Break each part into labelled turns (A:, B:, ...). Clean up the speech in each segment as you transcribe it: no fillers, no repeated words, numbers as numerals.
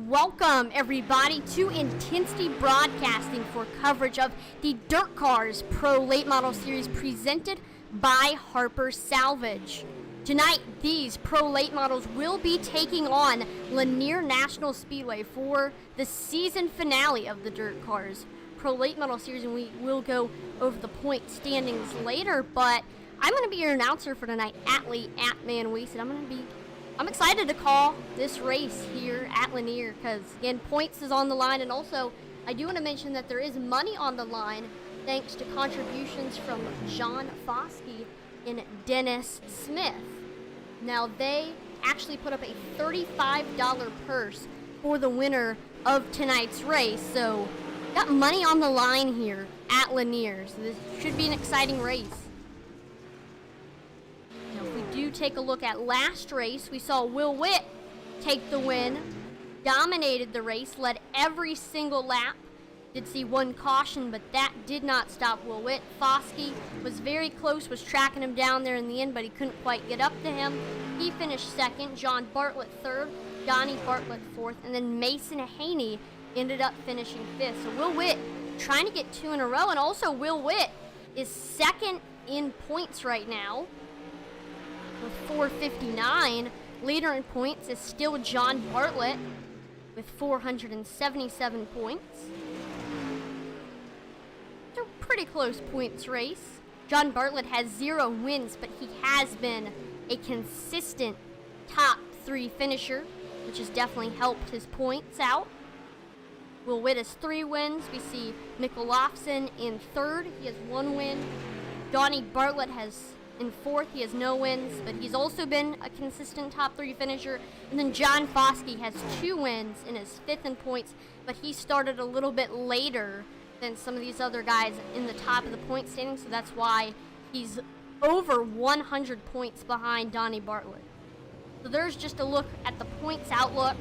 A: welcome everybody to Intensity Broadcasting for coverage of the DIRTKars Pro Late Model Series presented by Harpers Salvage. Tonight, these Pro Late Models will be taking on Lainer National Speedway for the season finale of the DIRTKars Pro Late Model Series, and we will go over the point standings later, but I'm going to be your announcer for tonight, @ManWasted. I'm excited to call this race here at Lainer because, again, points is on the line, and also I do want to mention that there is money on the line thanks to contributions from John Fosk and Dennis Smith. Now, they actually put up a $35 purse for the winner of tonight's race, so got money on the line here at Lainer, so this should be an exciting race. Now, if we do take a look at last race, we saw Will Witt take the win, dominated the race, led every single lap. Did see one caution, but that did not stop Will Witt. Fosk was very close, was tracking him down there in the end, but he couldn't quite get up to him. He finished second, John Bartlett third, Donnie Bartlett fourth, and then Mason Haney ended up finishing fifth. So Will Witt trying to get two in a row, and also Will Witt is second in points right now with 459. Leader in points is still John Bartlett with 477 points. It's a pretty close points race. John Bartlett has 0 wins, but he has been a consistent top 3 finisher, which has definitely helped his points out. Will Witt has 3 wins. We see Olafson in third. He has 1 win. Donnie Bartlett has in fourth. He has no wins, but he's also been a consistent top 3 finisher. And then John Fosk has 2 wins and is 5th in points, but he started a little bit later than some of these other guys in the top of the point standing, so that's why he's over 100 points behind Donnie Bartlett. So there's just a look at the points outlook.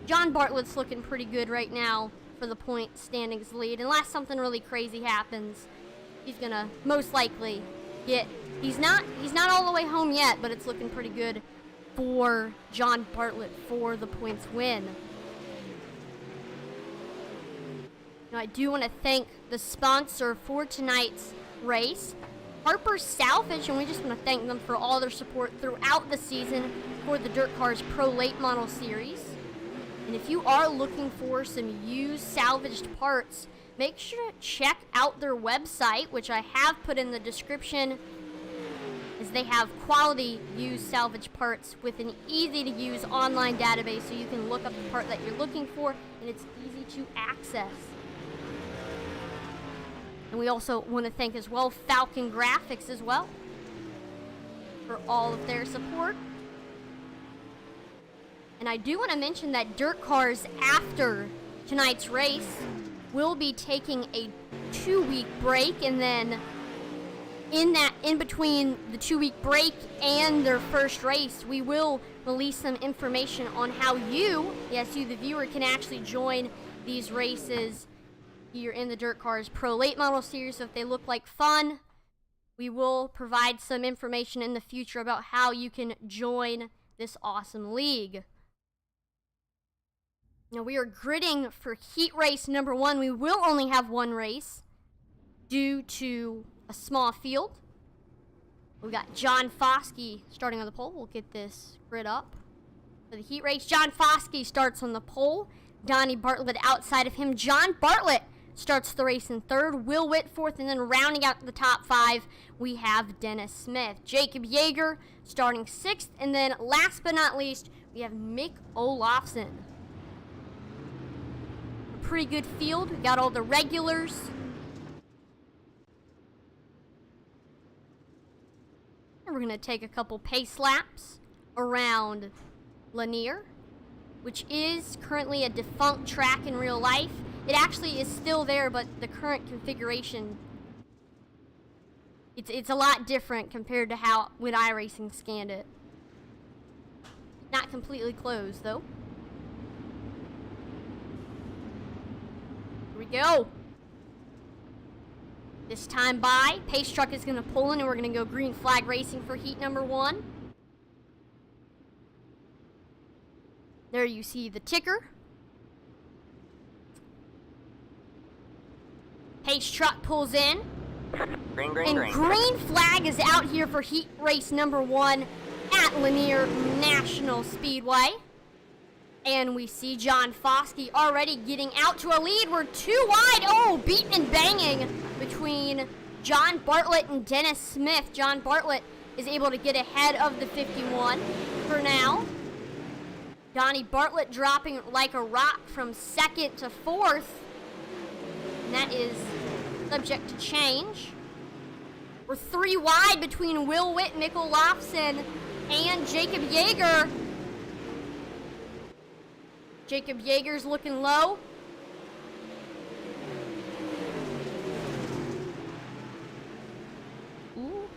A: John Bartlett's looking pretty good right now for the point standings lead. Unless something really crazy happens, he's gonna most likely get. He's not all the way home yet, but it's looking pretty good for John Bartlett for the points win. Now, I do want to thank the sponsor for tonight's race, Harpers Salvage, and we just want to thank them for all their support throughout the season for the DIRTKars Pro Late Model Series. And if you are looking for some used salvaged parts, make sure to check out their website, which I have put in the description, as they have quality used salvage parts with an easy-to-use online database, so you can look up the part that you're looking for, and it's easy to access. And we also want to thank as well Falcon Graphics as well for all of their support. And I do want to mention that DIRTKars, after tonight's race, will be taking a 2-week break, and then in between the 2-week break and their first race, we will release some information on how you, the viewer, can actually join these races here in the DIRTKars Pro Late Model Series. So if they look like fun, we will provide some information in the future about how you can join this awesome league. Now, we are gridding for heat race number 1. We will only have 1 race due to a small field. We got John Fosk starting on the pole. We'll get this grid up for the heat race. John Fosk starts on the pole. Donnie Bartlett outside of him. John Bartlett starts the race in third. Will Witt fourth, and then rounding out the top 5, we have Dennis Smith. Jacob Yeager starting 6th, and then last but not least, we have Olafson. A pretty good field. We got all the regulars. And we're going to take a couple pace laps around Lainer, which is currently a defunct track in real life. It actually is still there, but the current configuration, it's a lot different compared to how when iRacing scanned it. Not completely closed, though. Here we go. This time by, pace truck is going to pull in, and we're going to go green flag racing for heat number 1. There you see the ticker Pace truck pulls in.
B: Green.
A: Green flag is out here for heat race number 1 at Lainer National Speedway. And we see John Fosk already getting out to a lead. We're too wide. Oh, beating and banging between John Bartlett and Dennis Smith. John Bartlett is able to get ahead of the 51 for now. Donnie Bartlett dropping like a rock from 2nd to 4th. And that is subject to change. We're 3 wide between Will Witt, Mikkel Lofson, and Jacob Yeager. Jacob Yeager's looking low. Ooh.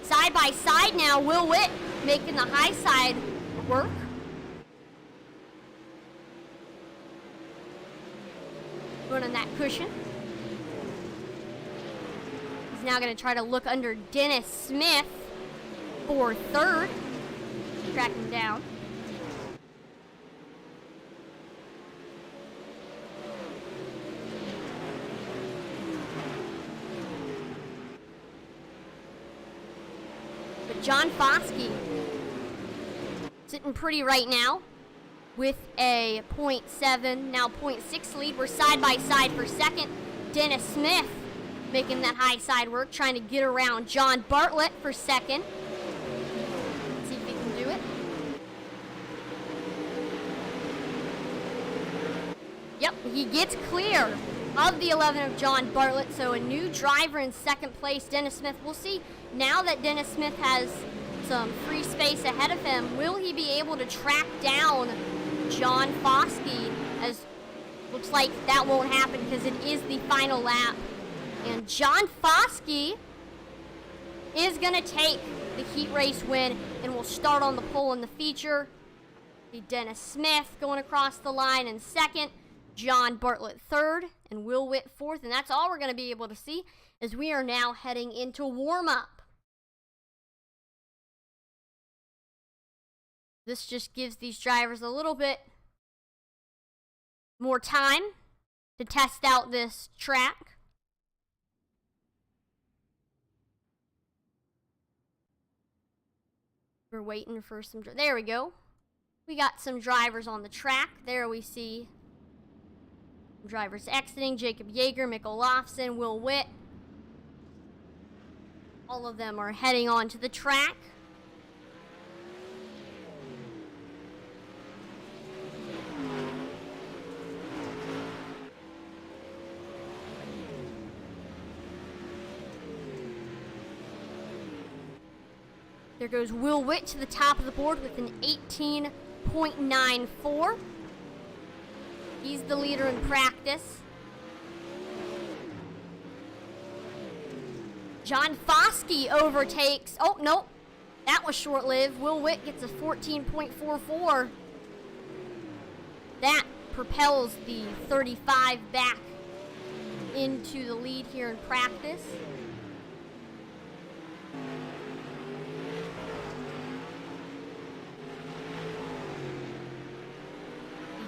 A: Side by side now, Will Witt making the high side work. Running that cushion. He's now going to try to look under Dennis Smith for 3rd. Tracking down. But John Fosk sitting pretty right now with a 0.7, now 0.6 lead. We're side by side for 2nd. Dennis Smith making that high side work, trying to get around John Bartlett for 2nd. See if he can do it. Yep, he gets clear of the 11 of John Bartlett, so a new driver in 2nd place, Dennis Smith. We'll see now that Dennis Smith has some free space ahead of him, will he be able to track down John Fosk? As looks like that won't happen because it is the final lap. And John Fosk is going to take the heat race win and will start on the pole in the feature. The Dennis Smith going across the line in 2nd, John Bartlett 3rd, and Will Witt 4th. And that's all we're going to be able to see as we are now heading into warm-up. This just gives these drivers a little bit more time to test out this track. We're waiting for some, there we go. We got some drivers on the track. There we see drivers exiting, Jacob Yeager, Mikkel Lofson, Will Witt. All of them are heading onto the track. There goes Will Witt to the top of the board with an 18.94. He's the leader in practice. John Fosk overtakes. Oh, no. That was short-lived. Will Witt gets a 14.44. That propels the 35 back into the lead here in practice.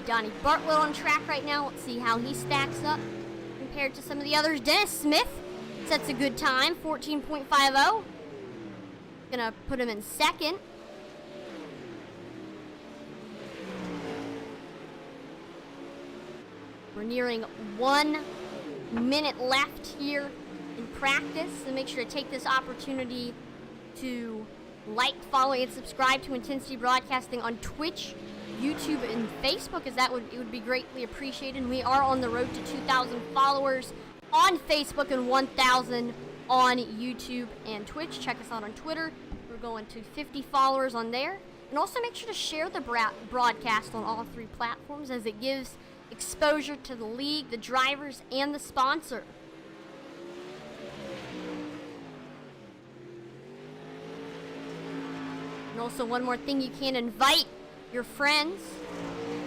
A: Donnie Bartlett on track right now. Let's see how he stacks up compared to some of the others. Dennis Smith sets a good time, 14.50. Gonna put him in 2nd. We're nearing 1 minute left here in practice, so make sure to take this opportunity to like, follow, and subscribe to Intensity Broadcasting on Twitch, YouTube, and Facebook, as it would be greatly appreciated. And we are on the road to 2,000 followers on Facebook and 1,000 on YouTube and Twitch. Check us out on Twitter. We're going to 50 followers on there. And also make sure to share the broadcast on all 3 platforms, as it gives exposure to the league, the drivers, and the sponsor. And also one more thing, you can invite your friends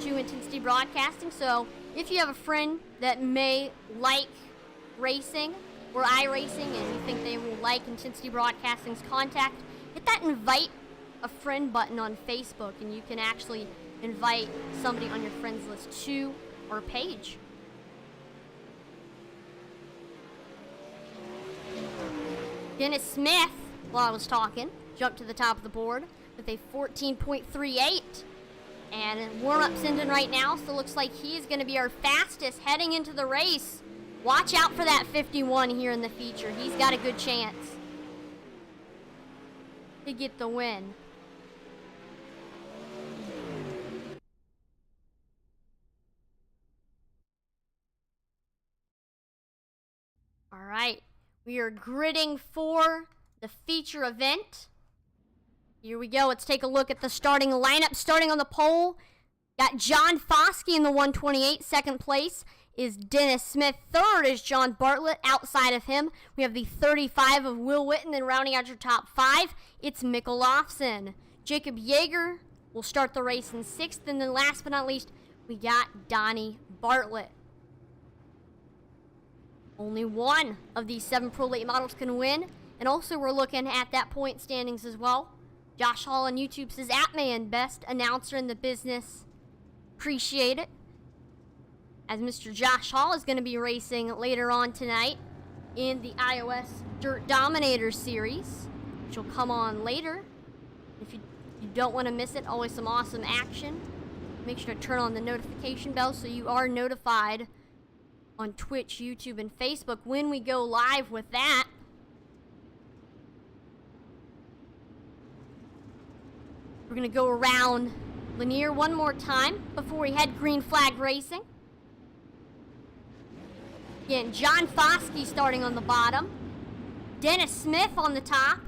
A: to Intensity Broadcasting. So if you have a friend that may like racing or iRacing and you think they will like Intensity Broadcasting's contact, hit that invite a friend button on Facebook, and you can actually invite somebody on your friends list to our page. Dennis Smith, while I was talking, jumped to the top of the board with a 14.38. And warm-up's ending right now, so looks like he's going to be our fastest heading into the race. Watch out for that 51 here in the feature. He's got a good chance to get the win. All right, we are gridding for the feature event. Here we go. Let's take a look at the starting lineup. Starting on the pole, got John Fosk in the 128. Second place is Dennis Smith. Third is John Bartlett. Outside of him, we have the 35 of Will Witten. And rounding out your top 5, it's Mikkel Lofson. Jacob Yeager will start the race in 6th. And then last but not least, we got Donnie Bartlett. Only one of these 7 Pro Late models can win. And also we're looking at that point standings as well. Josh Hall on YouTube says, Atman, best announcer in the business. Appreciate it. As Mr. Josh Hall is going to be racing later on tonight in the iOS Dirt Dominator series, which will come on later. If you don't want to miss it, always some awesome action. Make sure to turn on the notification bell so you are notified on Twitch, YouTube, and Facebook when we go live with that. We're going to go around Lainer one more time before we head green flag racing. Again, John Fosk starting on the bottom. Dennis Smith on the top.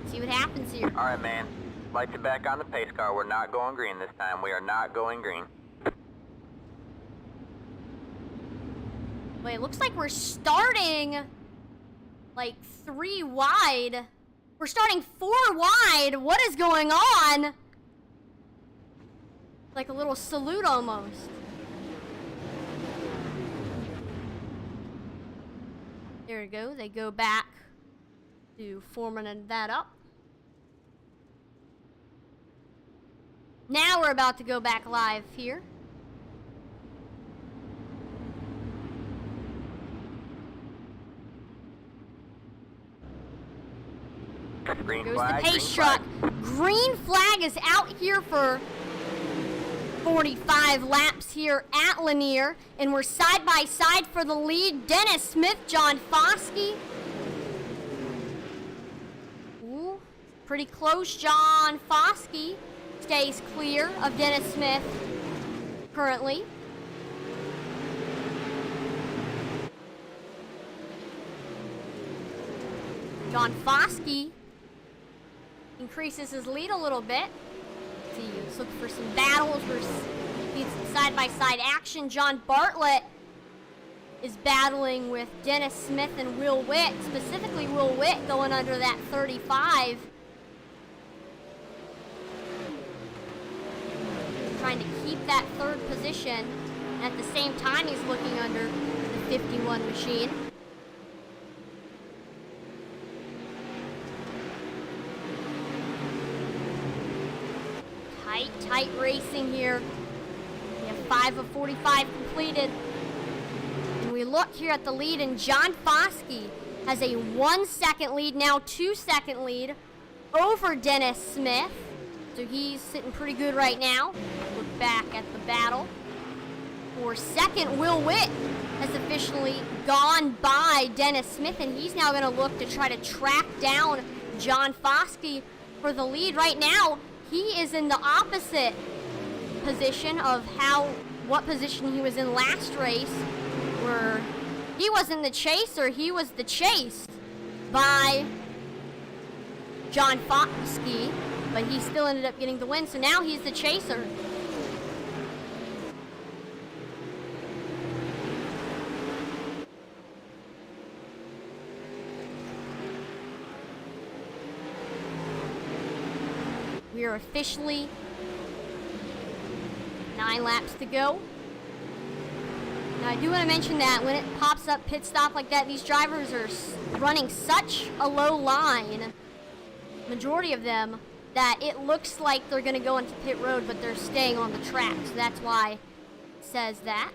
A: See what happens here.
B: All right, man. Lights are back on the pace car. We're not going green this time. We are not going green.
A: Wait, it looks like we're starting like 3 wide. We're starting 4 wide. What is going on? Like a little salute almost. There we go. They go back to forming that up. Now we're about to go back live here.
B: Green
A: Goes
B: flag,
A: the pace truck. Green flag is out here for 45 laps here at Lainer, and we're side by side for the lead. Dennis Smith, John Fosk. Ooh, pretty close. John Fosk stays clear of Dennis Smith currently. John Fosk increases his lead a little bit. Let's see, let's look for some battles. We're seeing some side-by-side action. John Bartlett is battling with Dennis Smith and Will Witt, specifically Will Witt going under that 35. Trying to keep that 3rd position. And at the same time, he's looking under the 51 machine. Tight racing here. We have 5 of 45 completed. And we look here at the lead, and John Fosk has a 1 second lead, now 2 second lead over Dennis Smith. So he's sitting pretty good right now. Look back at the battle. For second, Will Witt has officially gone by Dennis Smith, and he's now going to look to try to track down John Fosk for the lead. Right now, he is in the opposite position of what position he was in last race, where he wasn't the chaser, he was the chased by John Fosk, but he still ended up getting the win, so now he's the chaser. We are officially 9 laps to go. Now I do want to mention that when it pops up pit stop like that, these drivers are running such a low line, majority of them, that it looks like they're going to go into pit road, but they're staying on the track. So that's why it says that.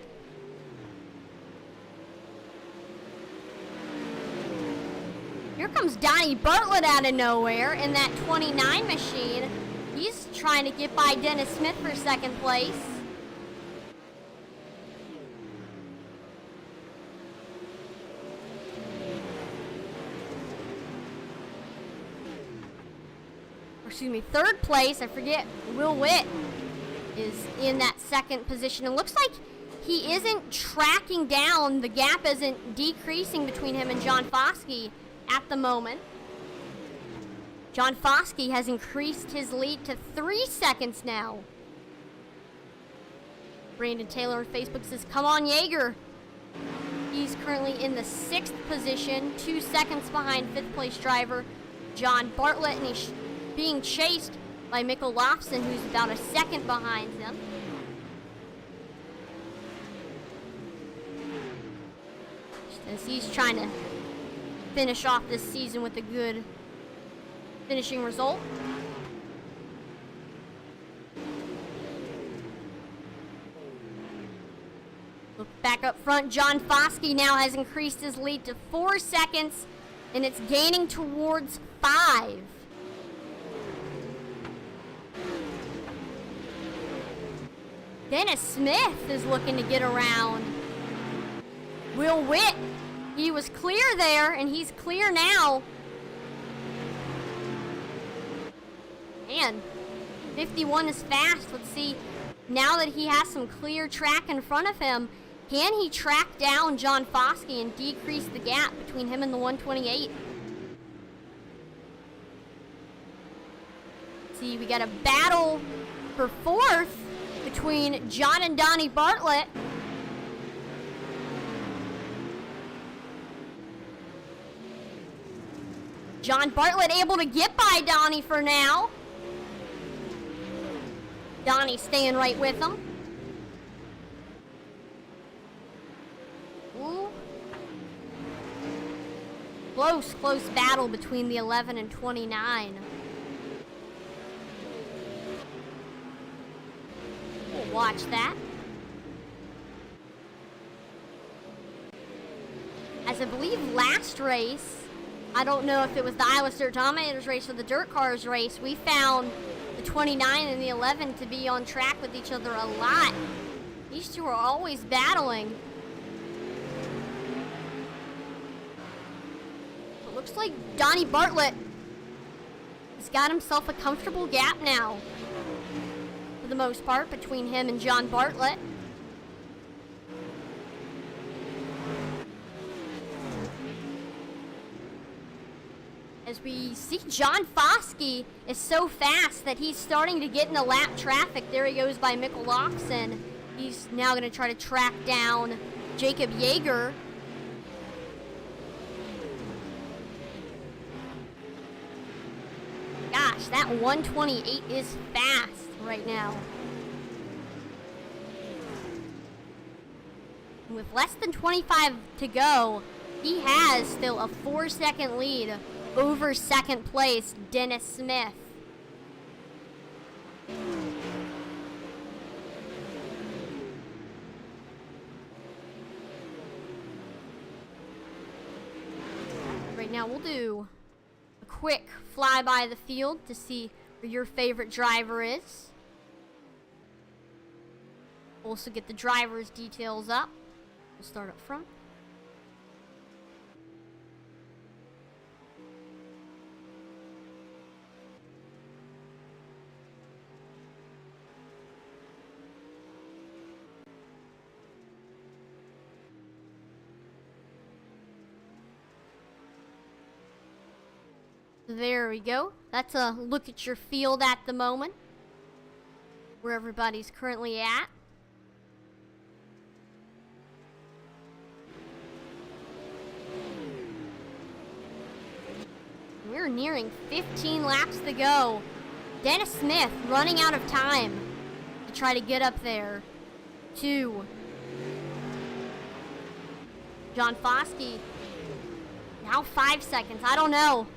A: Here comes Donnie Bartlett out of nowhere in that 29 machine. He's trying to get by Dennis Smith for second place. Excuse me, third place, I forget, Will Witt is in that second position. It looks like he isn't tracking down, the gap isn't decreasing between him and John Fosk at the moment. John Fosk has increased his lead to 3 seconds now. Brandon Taylor on Facebook says, come on, Yeager. He's currently in the 6th position, 2 seconds behind 5th place driver John Bartlett, and he's being chased by Mikkel Lofson, who's about a second behind him. As he's trying to finish off this season with a good finishing result. Look back up front, John Fosk now has increased his lead to 4 seconds, and it's gaining towards 5. Dennis Smith is looking to get around Will Witt. He was clear there, and he's clear now. Man, 51 is fast. Let's see, now that he has some clear track in front of him, can he track down John Fosk and decrease the gap between him and the 128? See, we got a battle for 4th between John and Donnie Bartlett. John Bartlett able to get by Donnie for now. Donnie staying right with him. Ooh. Close battle between the 11 and 29. We'll watch that. As I believe last race, I don't know if it was the Iowa Dirt Dominators race or the DIRTKars race, we found the 29 and the 11 to be on track with each other a lot. These two are always battling. It looks like Donnie Bartlett has got himself a comfortable gap now, for the most part, between him and John Bartlett. As we see, John Fosk is so fast that he's starting to get into lap traffic. There he goes by Mikkel Lofson. He's now going to try to track down Jacob Yeager. Gosh, that 128 is fast right now. And with less than 25 to go, he has still a 4-second lead over second place, Dennis Smith. Right now we'll do a quick flyby of the field to see where your favorite driver is. Also get the driver's details up. We'll start up front. There we go. That's a look at your field at the moment, where everybody's currently at. We're nearing 15 laps to go. Dennis Smith running out of time to try to get up there. 2. John Fosk, now 5 seconds. I don't know.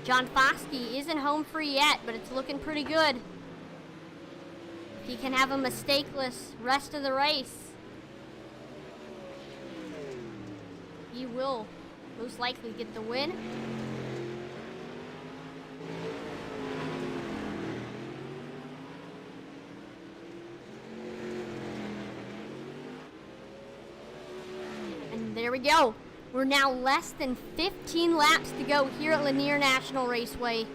A: John Fosk isn't home free yet, but it's looking pretty good. If he can have a mistakeless rest of the race, he will most likely get the win. And there we go. We're now less than 15 laps to go here at Lainer National Raceway.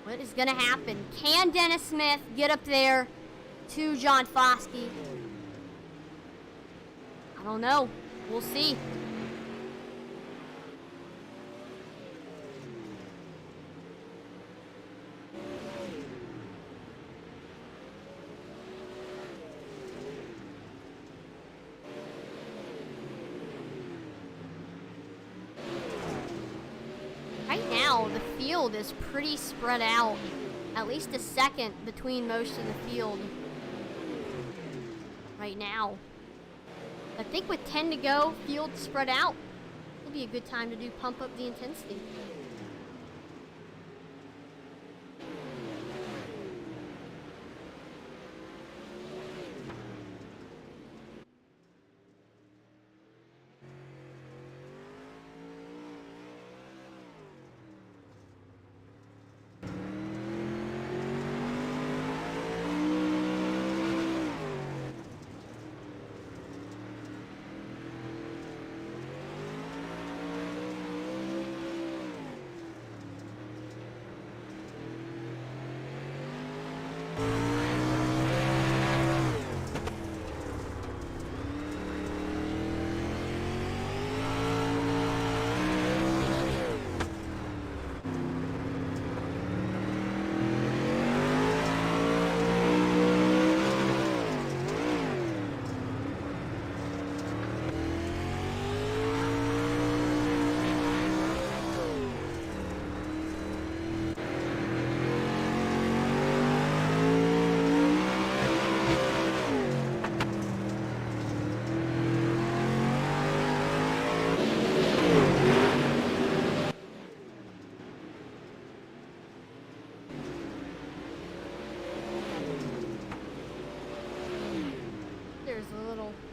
A: What is going to happen? Can Dennis Smith get up there to John Fosk? I don't know. We'll see. Right now, the field is pretty spread out. At least a second between most of the field. Right now. I think with 10 to go, field spread out, it'll be a good time to pump up the intensity.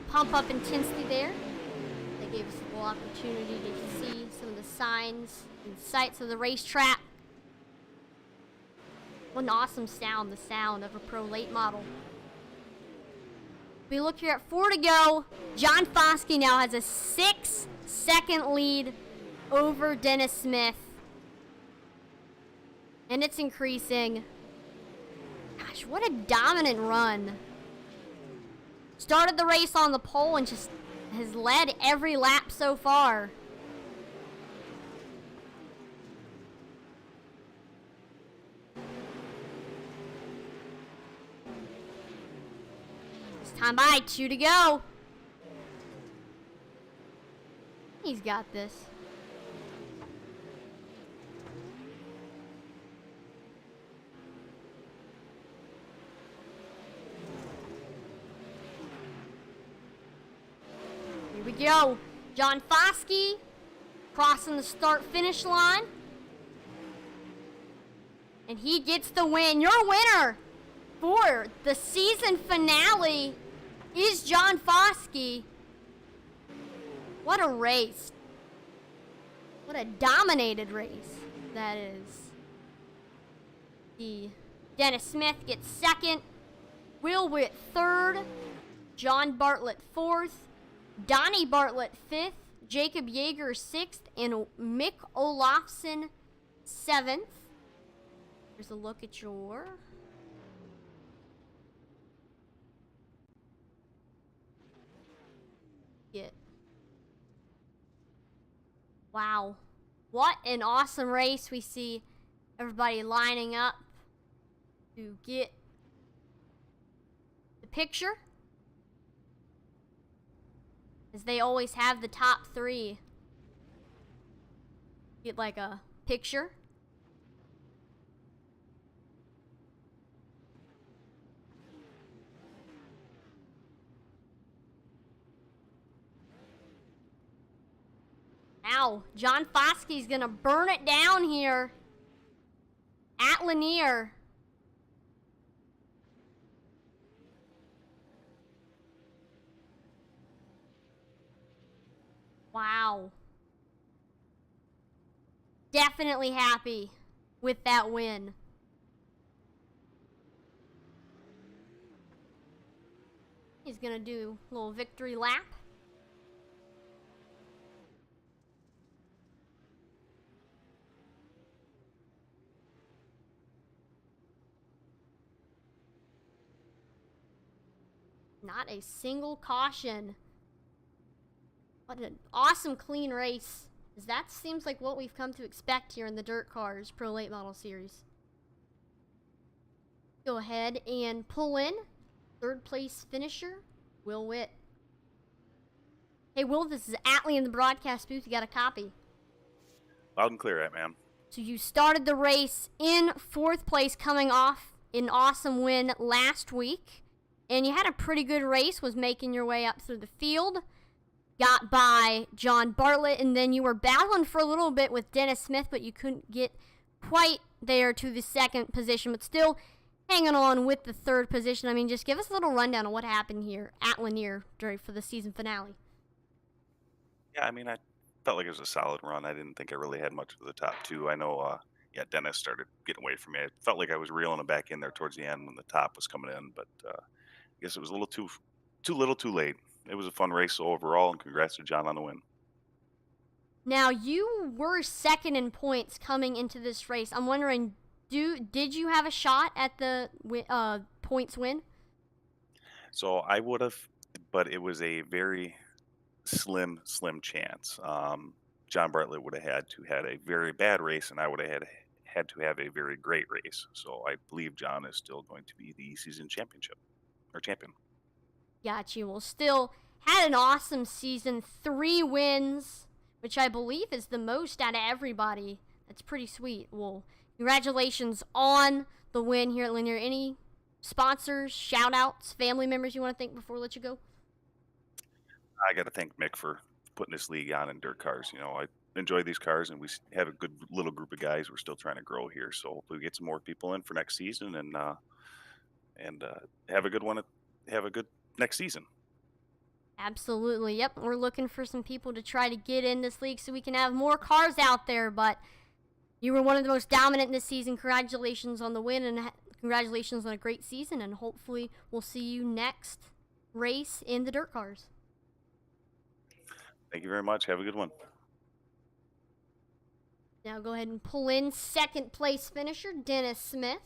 A: Pump up intensity there. They gave us a little opportunity to see some of the signs and sights of the racetrack. What an awesome sound, the sound of a pro late model. We look here at 4 to go. John Fosk now has a 6-second lead over Dennis Smith. And it's increasing. Gosh, what a dominant run. Started the race on the pole and just has led every lap so far. It's time by, 2 to go. He's got this. Here we go. John Fosk crossing the start-finish line. And he gets the win. Your winner for the season finale is John Fosk. What a race. What a dominated race that is. Dennis Smith gets second. Will Witt third. John Bartlett fourth. Donnie Bartlett 5th, Jacob Yeager 6th, and Mick Olafson 7th. Here's a look at your Wow. What an awesome race. We see everybody lining up to get the picture. As they always have the top 3 get like a picture. Now, John Fosk's gonna burn it down here at Lainer. Wow. Definitely happy with that win. He's gonna do a little victory lap. Not a single caution. What an awesome clean race. That seems like what we've come to expect here in the DIRTKars Pro Late Model Series. Go ahead and pull in third place finisher, Will Witt. Hey, Will, this is Atlee in the broadcast booth. You got a copy?
C: Loud and clear, ma'am.
A: So you started the race in fourth place, coming off an awesome win last week. And you had a pretty good race, was making your way up through the field. Got by John Bartlett, and then you were battling for a little bit with Dennis Smith, but you couldn't get quite there to the second position, but still hanging on with the third position. I mean, just give us a little rundown of what happened here at Lainer for the season finale.
C: Yeah, I mean, I felt like it was a solid run. I didn't think I really had much of the top two. I know, Dennis started getting away from me. I felt like I was reeling him back in there towards the end when the top was coming in, but I guess it was a little too little too late. It was a fun race overall, and congrats to John on the win.
A: Now, you were second in points coming into this race. I'm wondering, did you have a shot at the points win?
C: So I would have, but it was a very slim chance. John Bartlett would have had to had a very bad race, and I would have had to have a very great race. So I believe John is still going to be the season champion.
A: Got you. Well, still had an awesome season. 3 wins, which I believe is the most out of everybody. That's pretty sweet. Well, congratulations on the win here at Lainer. Any sponsors, shout-outs, family members you want to thank before we let you go?
C: I got to thank Mick for putting this league on in DIRTKars. You know, I enjoy these cars, and we have a good little group of guys. We're still trying to grow here, so hopefully we get some more people in for next season, and have a good one. Have a good next season.
A: Absolutely. Yep. We're looking for some people to try to get in this league so we can have more cars out there. But you were one of the most dominant this season. Congratulations on the win, and congratulations on a great season. And hopefully we'll see you next race in the DIRTKars.
C: Thank you very much. Have a good one.
A: Now go ahead and pull in second place finisher, Dennis Smith.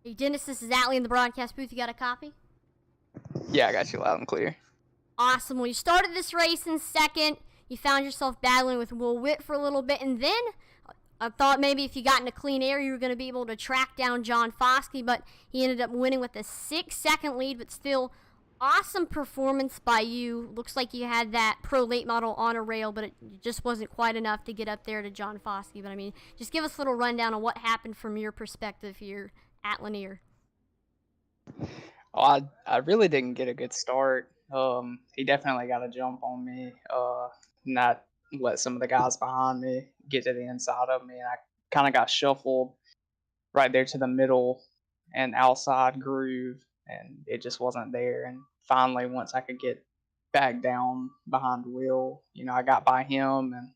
A: Hey, Dennis, this is Atlee in the broadcast booth. You got a copy?
D: Yeah, I got you loud and clear.
A: Awesome. Well, you started this race in second. You found yourself battling with Will Witt for a little bit, and then I thought maybe if you got into clean air, you were going to be able to track down John Fosk, but he ended up winning with a 6-second lead, but still awesome performance by you. Looks like you had that pro late model on a rail, but it just wasn't quite enough to get up there to John Fosk. But I mean, just give us a little rundown on what happened from your perspective here at Lainer.
D: Oh, I really didn't get a good start. He definitely got a jump on me. Not let some of the guys behind me get to the inside of me, and I kind of got shuffled right there to the middle and outside groove, and it just wasn't there. And finally, once I could get back down behind Will, you know, I got by him, and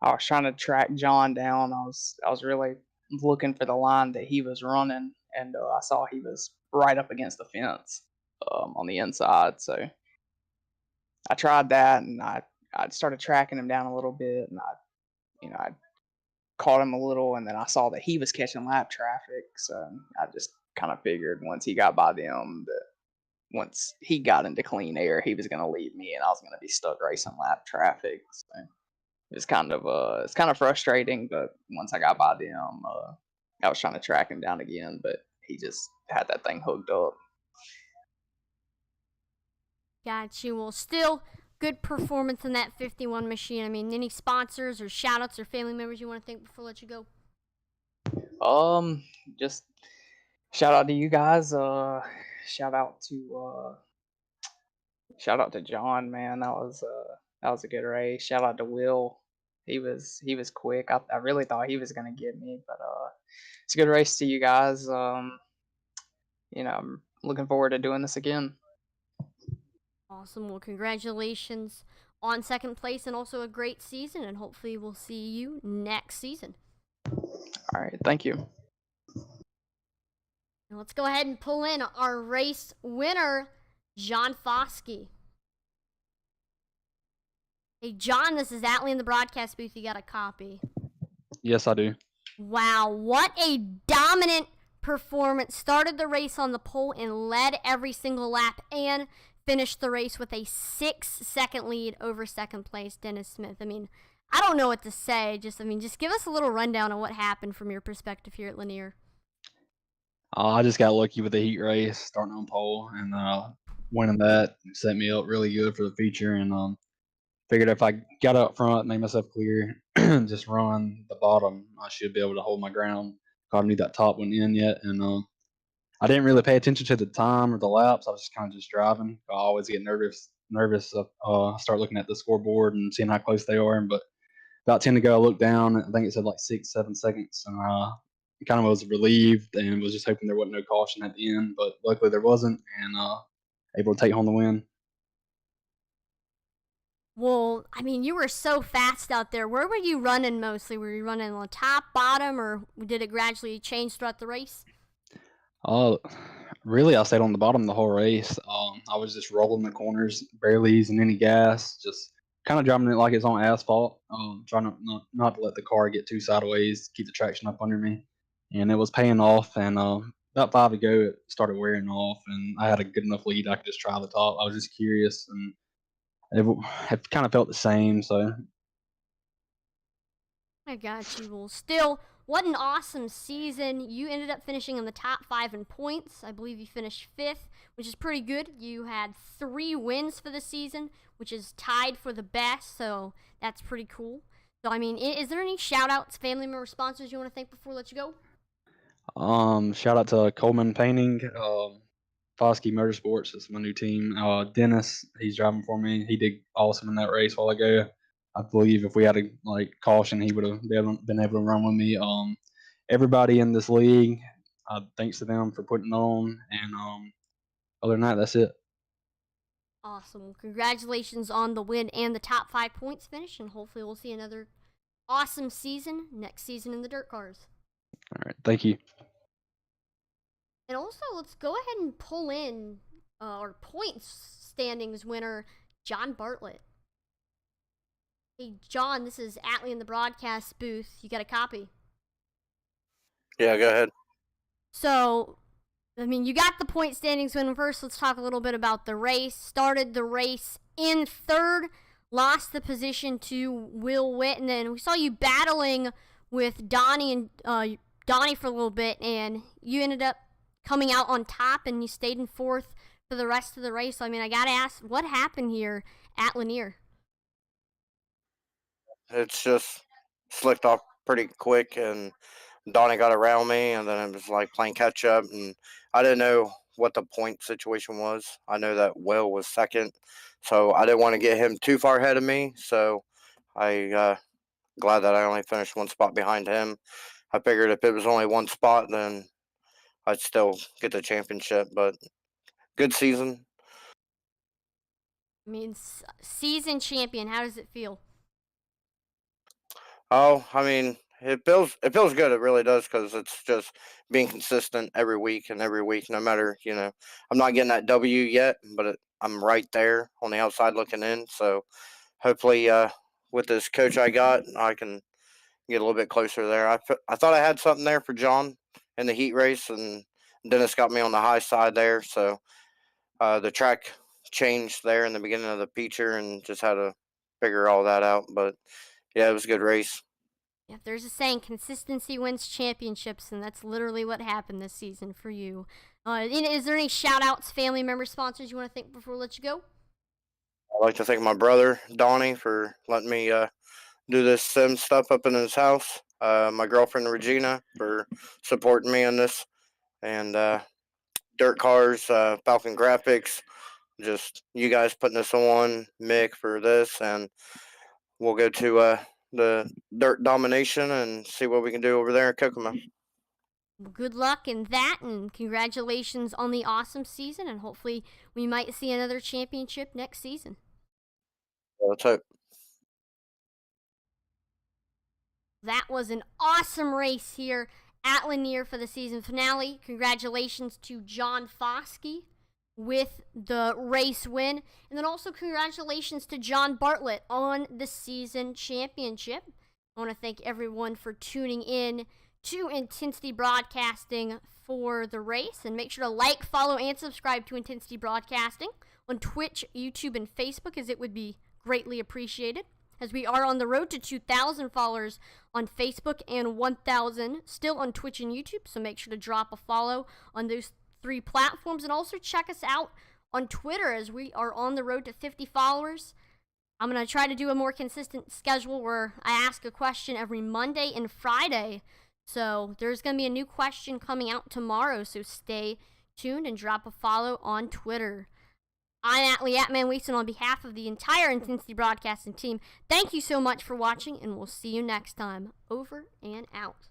D: I was trying to track John down. I was really looking for the line that he was running, and I saw he was right up against the fence on the inside. So I tried that, and I started tracking him down a little bit, and I caught him a little, and then I saw that he was catching lap traffic. So I just kind of figured once he got by them that once he got into clean air, he was going to leave me, and I was going to be stuck racing lap traffic. So it's kind of frustrating, but once I got by them, I was trying to track him down again, but he just had that thing hooked up.
A: Got you. Well, still good performance in that 51 machine. I mean, any sponsors or shout-outs or family members you want to thank before I let you go?
D: Just shout out to you guys. Shout out to John, man. That was a good race. Shout out to Will. He was quick. I really thought he was gonna get me, but it's a good race to you guys. You know, I'm looking forward to doing this again.
A: Awesome. Well, congratulations on second place and also a great season, and hopefully we'll see you next season.
D: All right, thank you.
A: Now let's go ahead and pull in our race winner, John Fosk. Hey, John, this is Atlee in the broadcast booth. You got a copy.
E: Yes, I do.
A: Wow, what a dominant performance. Started the race on the pole and led every single lap and finished the race with a 6-second lead over second place, Dennis Smith. I mean, I don't know what to say. Just give us a little rundown on what happened from your perspective here at Lainer.
E: I just got lucky with the heat race, starting on pole, and winning that set me up really good for the feature. And figured if I got up front, made myself clear, just run the bottom, I should be able to hold my ground. I knew that top wasn't in yet, and I didn't really pay attention to the time or the laps. I was just kind of just driving. I always get nervous. I start looking at the scoreboard and seeing how close they are. But about 10 to go, I looked down. I think it said like 6-7 seconds, and kind of was relieved and was just hoping there wasn't no caution at the end. But luckily there wasn't, and able to take home the win.
A: Well, I mean, you were so fast out there. Where were you running mostly? Were you running on the top, bottom, or did it gradually change throughout the race?
E: Really, I stayed on the bottom the whole race. I was just rolling the corners, barely using any gas, just kind of driving it like it's on asphalt. Trying not to let the car get too sideways, keep the traction up under me, and it was paying off. And about 5 to go, it started wearing off, and I had a good enough lead. I could just try the top. I was just curious, and it kind of felt the same. So
A: I got you. Well, still, what an awesome season. You ended up finishing in the top 5 in points. I believe you finished 5th, which is pretty good. You had 3 wins for the season, which is tied for the best, so that's pretty cool. So, I mean, is there any shout-outs, family member, sponsors you want to thank before we let you go?
E: shout out to Coleman Painting, Fosk Motorsports. That's my new team. Dennis, he's driving for me. He did awesome in that race a while ago. I believe if we had a caution, he would have been able to run with me. Everybody in this league, thanks to them for putting on. And other than that, that's it.
A: Awesome. Well, congratulations on the win and the top 5 points finish, and hopefully we'll see another awesome season next season in the DIRTKars.
E: All right, thank you.
A: And also, let's go ahead and pull in our points standings winner, John Bartlett. Hey, John, this is Atlee in the broadcast booth. You got a copy?
F: Yeah, go ahead.
A: So, I mean, you got the point standings win. First, let's talk a little bit about the race. Started the race in 3rd, lost the position to Will Witt, and then we saw you battling with Donnie for a little bit, and you ended up coming out on top, and you stayed in 4th for the rest of the race. So, I mean, I gotta ask, what happened here at Lainer?
F: It's just slipped off pretty quick, and Donnie got around me, and then it was like playing catch up, and I didn't know what the point situation was. I know that Will was 2nd, so I didn't want to get him too far ahead of me. So I glad that I only finished 1 spot behind him. I figured if it was only 1 spot, then I'd still get the championship. But good season.
A: I mean, season champion, how does it feel?
F: Oh, I mean, it feels good. It really does, because it's just being consistent every week and every week. No matter, I'm not getting that W yet, but I'm right there on the outside looking in. So hopefully, with this coach I got, I can get a little bit closer there. I thought I had something there for John in the heat race, and Dennis got me on the high side there. So the track changed there in the beginning of the feature, and just had to figure all that out. But yeah, it was a good race.
A: Yeah, there's a saying, consistency wins championships, and that's literally what happened this season for you. Is there any shout-outs, family members, sponsors you want to thank before we let you go?
F: I'd like to thank my brother, Donnie, for letting me do this sim stuff up in his house. My girlfriend, Regina, for supporting me in this. And DIRTKars, Falcon Graphics, just you guys putting this on, Mick for this. And we'll go to the Dirt Domination and see what we can do over there in Kokomo.
A: Good luck in that, and congratulations on the awesome season, and hopefully we might see another championship next season.
F: Let's hope.
A: That was an awesome race here at Lainer for the season finale. Congratulations to John Fosk with the race win. And then also congratulations to John Bartlett on the season championship. I want to thank everyone for tuning in to Intensity Broadcasting for the race. And make sure to like, follow, and subscribe to Intensity Broadcasting on Twitch, YouTube, and Facebook, as it would be greatly appreciated, as we are on the road to 2,000 followers on Facebook and 1,000 still on Twitch and YouTube. So make sure to drop a follow on those 3 platforms, and also check us out on Twitter, as we are on the road to 50 followers. I'm going to try to do a more consistent schedule where I ask a question every Monday and Friday. So there's going to be a new question coming out tomorrow, so stay tuned and drop a follow on Twitter. I'm Atlee @ManWeaston on behalf of the entire Intensity Broadcasting team. Thank you so much for watching, and we'll see you next time. Over and out.